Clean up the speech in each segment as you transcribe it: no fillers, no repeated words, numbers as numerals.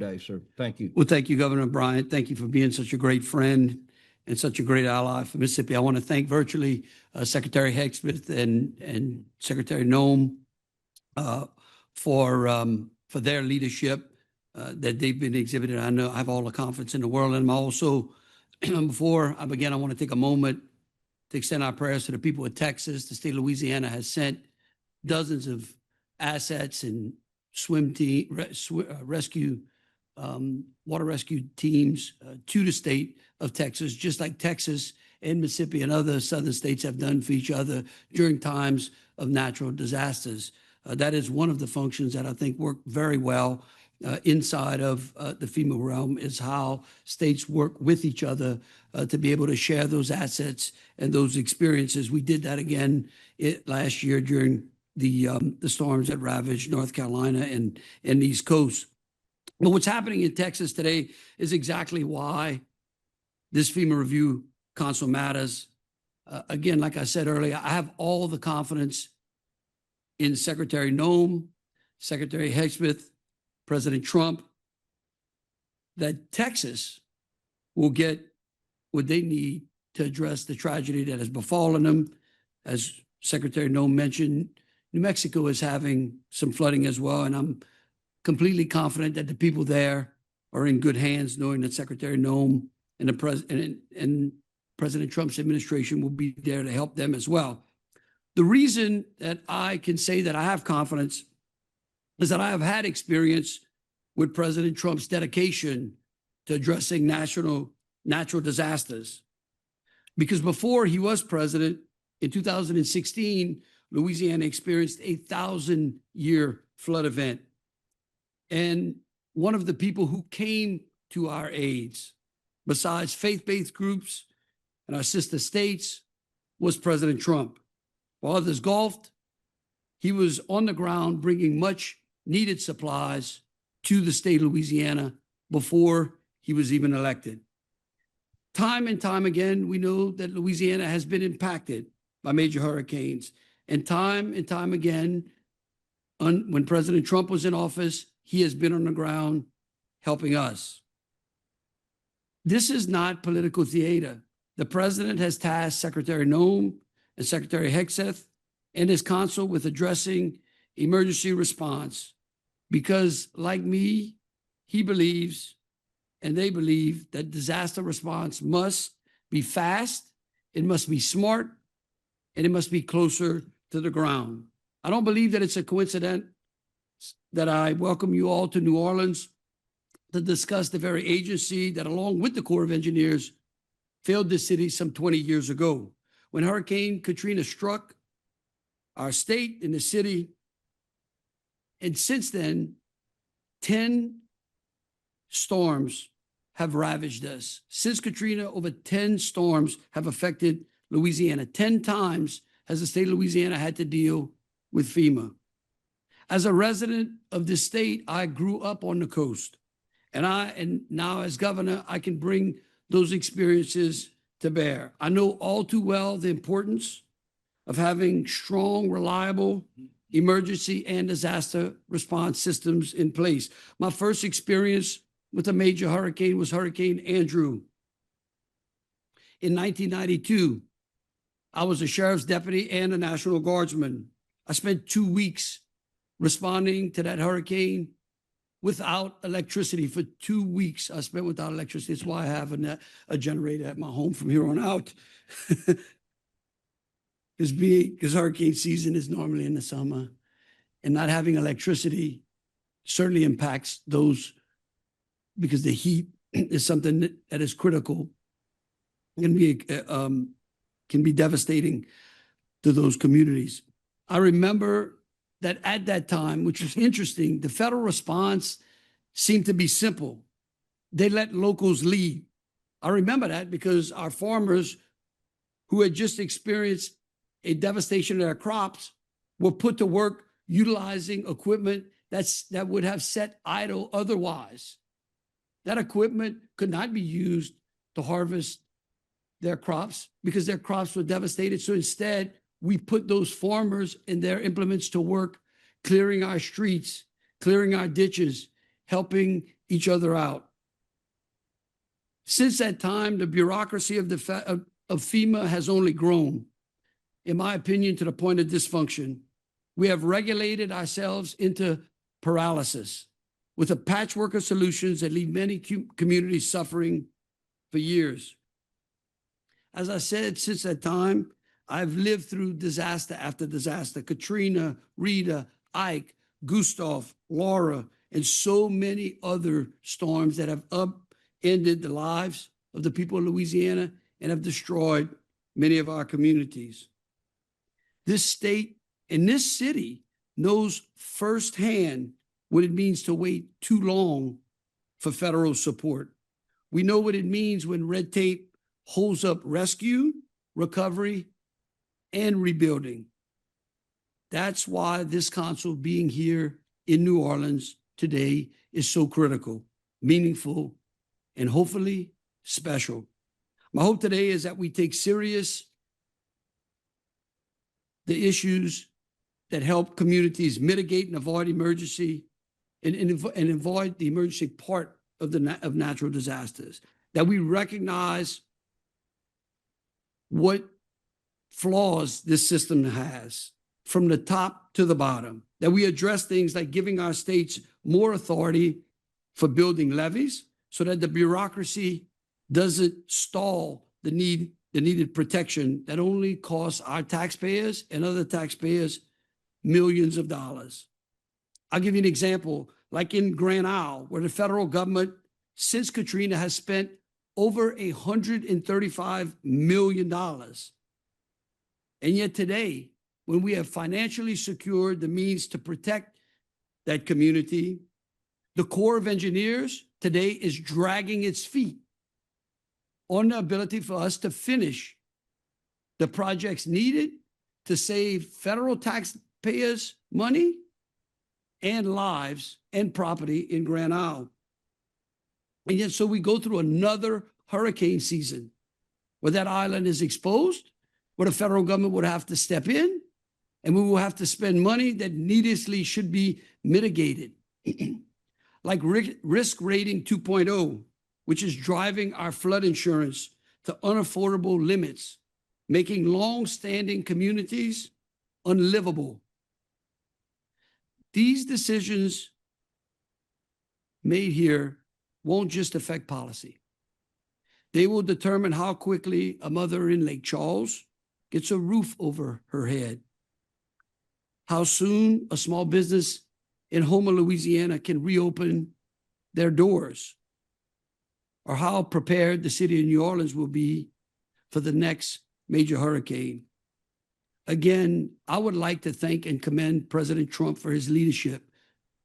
day, sir. Thank you. Well, thank you, Governor Bryant. Thank you for being such a great friend and such a great ally for Mississippi. I want to thank virtually Secretary Hexbeth and Secretary Nome for their leadership that they've been exhibiting. I know I have all the confidence in the world. And I'm also, before I begin, I want to take a moment to extend our prayers to the people of Texas. The state of Louisiana has sent dozens of assets and rescue, water rescue teams to the state of Texas, just like Texas and Mississippi and other southern states have done for each other during times of natural disasters. That is one of the functions that I think work very well inside of the FEMA realm, is how states work with each other to be able to share those assets and those experiences. We did that again last year during the storms that ravaged North Carolina and the East Coast. But what's happening in Texas today is exactly why this FEMA Review Council matters. Again, like I said earlier, I have all the confidence in Secretary Nome, Secretary Hexbeth, President Trump, that Texas will get what they need to address the tragedy that has befallen them. As Secretary Nome mentioned, New Mexico is having some flooding as well, and I'm completely confident that the people there are in good hands, knowing that Secretary Nome and President Trump's administration will be there to help them as well. The reason that I can say that I have confidence is that I have had experience with President Trump's dedication to addressing natural disasters. Because before he was president, in 2016, Louisiana experienced a 1,000-year flood event. And one of the people who came to our aids, besides faith-based groups and our sister states, was President Trump. While others golfed, he was on the ground bringing much needed supplies to the state of Louisiana before he was even elected. Time and time again, we know that Louisiana has been impacted by major hurricanes. And time again, when President Trump was in office, he has been on the ground helping us. This is not political theater. The president has tasked Secretary Nome and Secretary Hexbeth and his council with addressing emergency response because, like me, he believes and they believe that disaster response must be fast, it must be smart, and it must be closer to the ground. I don't believe that it's a coincidence that I welcome you all to New Orleans to discuss the very agency that, along with the Corps of Engineers, failed this city some 20 years ago. When Hurricane Katrina struck our state and the city, and since then, 10 storms have ravaged us. Since Katrina, over 10 storms have affected Louisiana. 10 times has the state of Louisiana had to deal with FEMA. As a resident of this state, I grew up on the coast. And now as governor, I can bring those experiences to bear. I know all too well the importance of having strong, reliable emergency and disaster response systems in place. My first experience with a major hurricane was Hurricane Andrew. In 1992, I was a sheriff's deputy and a National Guardsman. I spent 2 weeks responding to that hurricane without electricity. For 2 weeks, I spent without electricity. That's why I have a generator at my home from here on out. Because hurricane season is normally in the summer, and not having electricity certainly impacts those, because the heat is something that is critical and can be devastating to those communities. I remember that at that time, which was interesting, the federal response seemed to be simple. They let locals lead. I remember that because our farmers who had just experienced a devastation of their crops were put to work utilizing equipment that would have sat idle otherwise. That equipment could not be used to harvest their crops because their crops were devastated. So instead, we put those farmers and their implements to work, clearing our streets, clearing our ditches, helping each other out. Since that time, the bureaucracy of FEMA has only grown, in my opinion, to the point of dysfunction. We have regulated ourselves into paralysis with a patchwork of solutions that leave many communities suffering for years. As I said, since that time, I've lived through disaster after disaster: Katrina, Rita, Ike, Gustav, Laura, and so many other storms that have upended the lives of the people of Louisiana and have destroyed many of our communities. This state and this city knows firsthand what it means to wait too long for federal support. We know what it means when red tape holds up rescue, recovery, and rebuilding. That's why this council being here in New Orleans today is so critical, meaningful, and hopefully special. My hope today is that we take serious the issues that help communities mitigate and avoid emergency and avoid the emergency part of natural disasters, that we recognize what flaws this system has from the top to the bottom, that we address things like giving our states more authority for building levees so that the bureaucracy doesn't stall the needed protection that only costs our taxpayers and other taxpayers millions of dollars. I'll give you an example, like in Grand Isle, where the federal government, since Katrina, has spent over $135 million. And yet today, when we have financially secured the means to protect that community, the Corps of Engineers today is dragging its feet on the ability for us to finish the projects needed to save federal taxpayers money and lives and property in Grand Isle. And yet, so we go through another hurricane season where that island is exposed, where the federal government would have to step in, and we will have to spend money that needlessly should be mitigated. Like risk rating 2.0, which is driving our flood insurance to unaffordable limits, making long-standing communities unlivable. These decisions made here won't just affect policy. They will determine how quickly a mother in Lake Charles gets a roof over her head, how soon a small business in Houma, Louisiana can reopen their doors, or how prepared the city of New Orleans will be for the next major hurricane. Again, I would like to thank and commend President Trump for his leadership.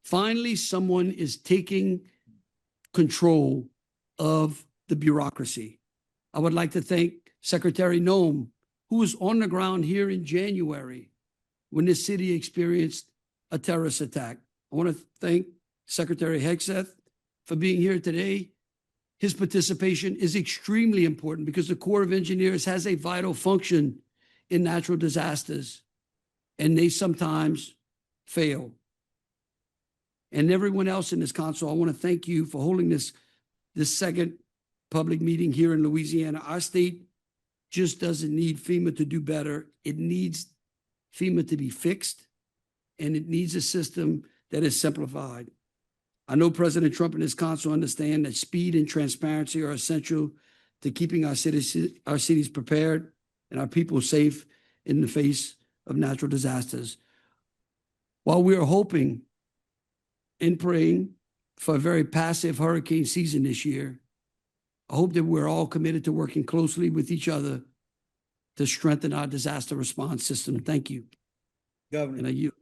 Finally, someone is taking control of the bureaucracy. I would like to thank Secretary Noem, who was on the ground here in January when this city experienced a terrorist attack. I want to thank Secretary Hegseth for being here today. His participation is extremely important because the Corps of Engineers has a vital function in natural disasters, and they sometimes fail. And everyone else in this council, I want to thank you for holding this second public meeting here in Louisiana. Our state just doesn't need FEMA to do better. It needs FEMA to be fixed, and it needs a system that is simplified. I know President Trump and his council understand that speed and transparency are essential to keeping our cities prepared and our people safe in the face of natural disasters. While we are hoping and praying for a very passive hurricane season this year, I hope that we're all committed to working closely with each other to strengthen our disaster response system. Thank you. Governor. And I yield.